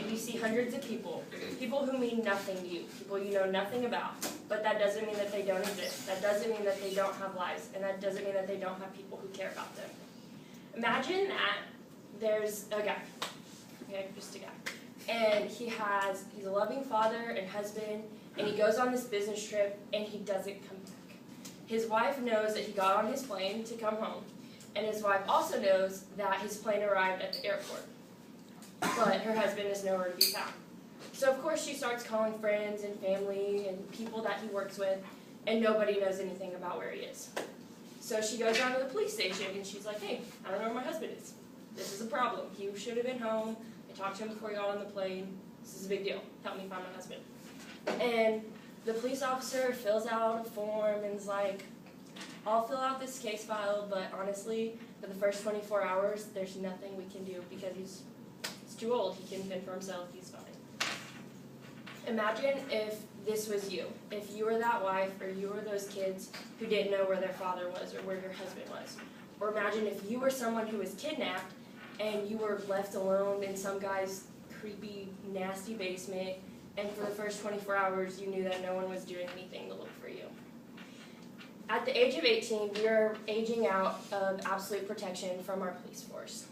day, you see hundreds of people who mean nothing to you, people you know nothing about, but that doesn't mean that they don't exist. That doesn't mean that they don't have lives, and that doesn't mean that they don't have people who care about them. Imagine that there's a guy, okay, just a guy, and he's a loving father and husband, and he goes on this business trip, and he doesn't come back. His wife knows that he got on his plane to come home, and his wife also knows that his plane arrived at the airport, but her husband is nowhere to be found. So of course she starts calling friends and family and people that he works with, and nobody knows anything about where he is. So she goes down to the police station and she's like, hey, I don't know where my husband is. This is a problem. He should have been home. I talked to him before he got on the plane. This is a big deal. Help me find my husband. And the police officer fills out a form and is like, I'll fill out this case file, but honestly, for the first 24 hours, there's nothing we can do because he's too old. He can fend for himself. He's fine. Imagine if this was you. If you were that wife or you were those kids who didn't know where their father was or where your husband was. Or imagine if you were someone who was kidnapped and you were left alone in some guy's creepy, nasty basement, and for the first 24 hours you knew that no one was doing anything to look for you. At the age of 18, we are aging out of absolute protection from our police force.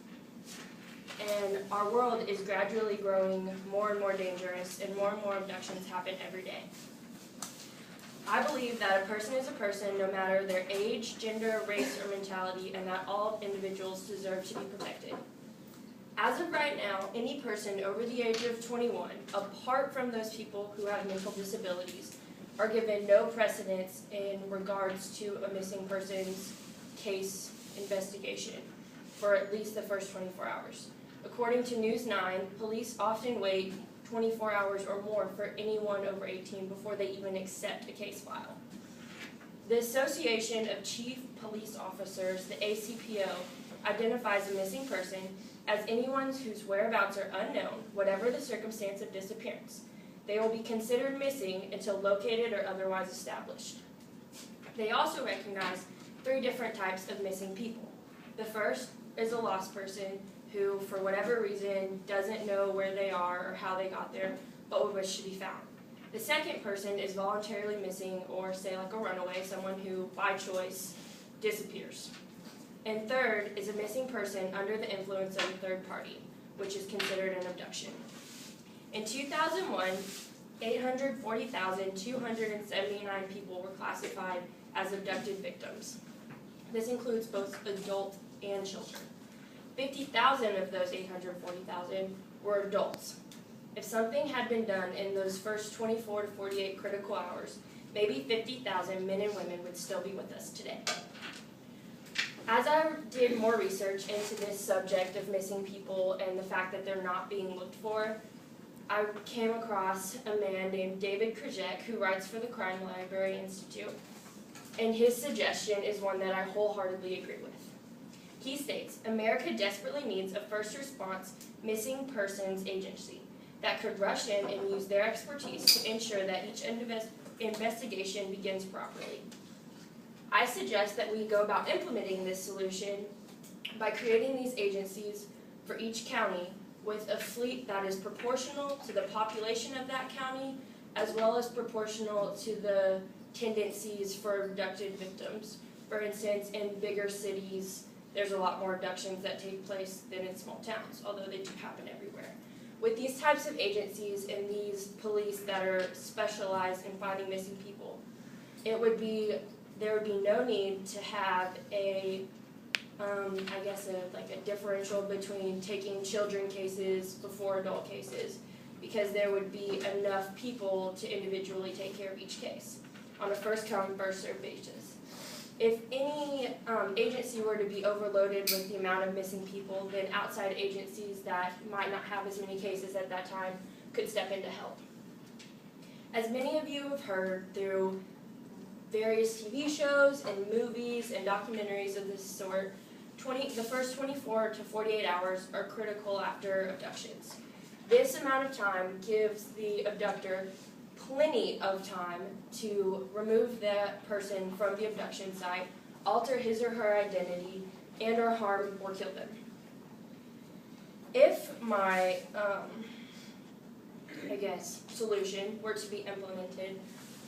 And our world is gradually growing more and more dangerous, and more abductions happen every day. I believe that a person is a person no matter their age, gender, race, or mentality, and that all individuals deserve to be protected. As of right now, any person over the age of 21, apart from those people who have mental disabilities, are given no precedence in regards to a missing persons case investigation for at least the first 24 hours. According to News 9, police often wait 24 hours or more for anyone over 18 before they even accept a case file. The Association of Chief Police Officers, the ACPO, identifies a missing person as anyone whose whereabouts are unknown, whatever the circumstance of disappearance. They will be considered missing until located or otherwise established. They also recognize 3 different types of missing people. The first is a lost person who, for whatever reason, doesn't know where they are or how they got there, but would wish to be found. The second person is voluntarily missing, or say like a runaway, someone who, by choice, disappears. And third is a missing person under the influence of a third party, which is considered an abduction. In 2001, 840,279 people were classified as abducted victims. This includes both adult and children. 50,000 of those 840,000 were adults. If something had been done in those first 24 to 48 critical hours, maybe 50,000 men and women would still be with us today. As I did more research into this subject of missing people and the fact that they're not being looked for, I came across a man named David Krzek who writes for the Crime Library Institute, and his suggestion is one that I wholeheartedly agree with. He states, America desperately needs a first response missing persons agency that could rush in and use their expertise to ensure that each investigation begins properly. I suggest that we go about implementing this solution by creating these agencies for each county with a fleet that is proportional to the population of that county, as well as proportional to the tendencies for abducted victims. For instance, in bigger cities, there's a lot more abductions that take place than in small towns, although they do happen everywhere. With these types of agencies and these police that are specialized in finding missing people, there would be no need to have a differential between taking children cases before adult cases, because there would be enough people to individually take care of each case on a first-come, first-served basis. If any agency were to be overloaded with the amount of missing people, then outside agencies that might not have as many cases at that time could step in to help. As many of you have heard through various TV shows and movies and documentaries of this sort, the first 24 to 48 hours are critical after abductions. This amount of time gives the abductor plenty of time to remove that person from the abduction site, alter his or her identity, and or harm or kill them. If my solution were to be implemented,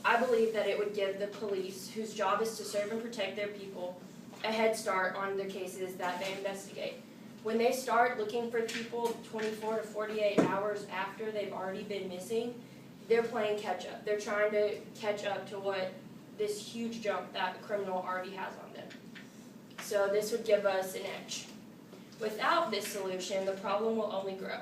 I believe that it would give the police, whose job is to serve and protect their people, a head start on the cases that they investigate. When they start looking for people 24 to 48 hours after they've already been missing, they're playing catch up. They're trying to catch up to what this huge jump that a criminal already has on them. So this would give us an edge. Without this solution, the problem will only grow.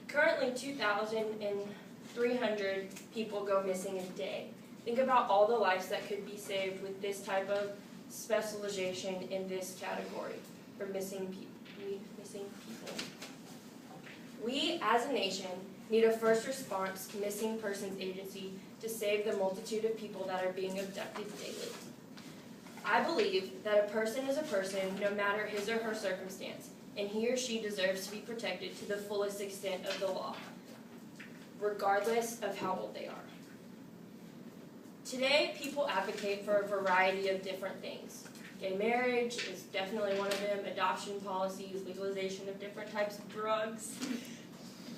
Currently, 2,300 people go missing a day. Think about all the lives that could be saved with this type of specialization in this category for missing people. We, as a nation, need a first response missing persons agency to save the multitude of people that are being abducted daily. I believe that a person is a person no matter his or her circumstance, and he or she deserves to be protected to the fullest extent of the law, regardless of how old they are. Today, people advocate for a variety of different things. Gay marriage is definitely one of them, adoption policies, legalization of different types of drugs.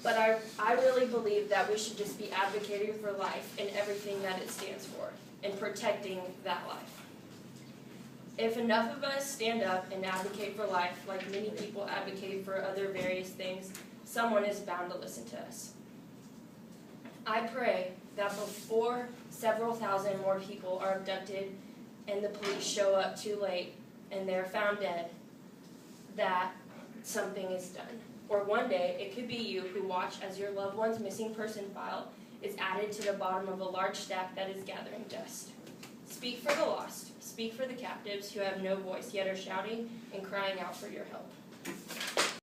But I really believe that we should just be advocating for life and everything that it stands for, and protecting that life. If enough of us stand up and advocate for life, like many people advocate for other various things, someone is bound to listen to us. I pray that before several thousand more people are abducted and the police show up too late and they're found dead, that something is done. Or one day, it could be you who watch as your loved one's missing person file is added to the bottom of a large stack that is gathering dust. Speak for the lost. Speak for the captives who have no voice yet are shouting and crying out for your help.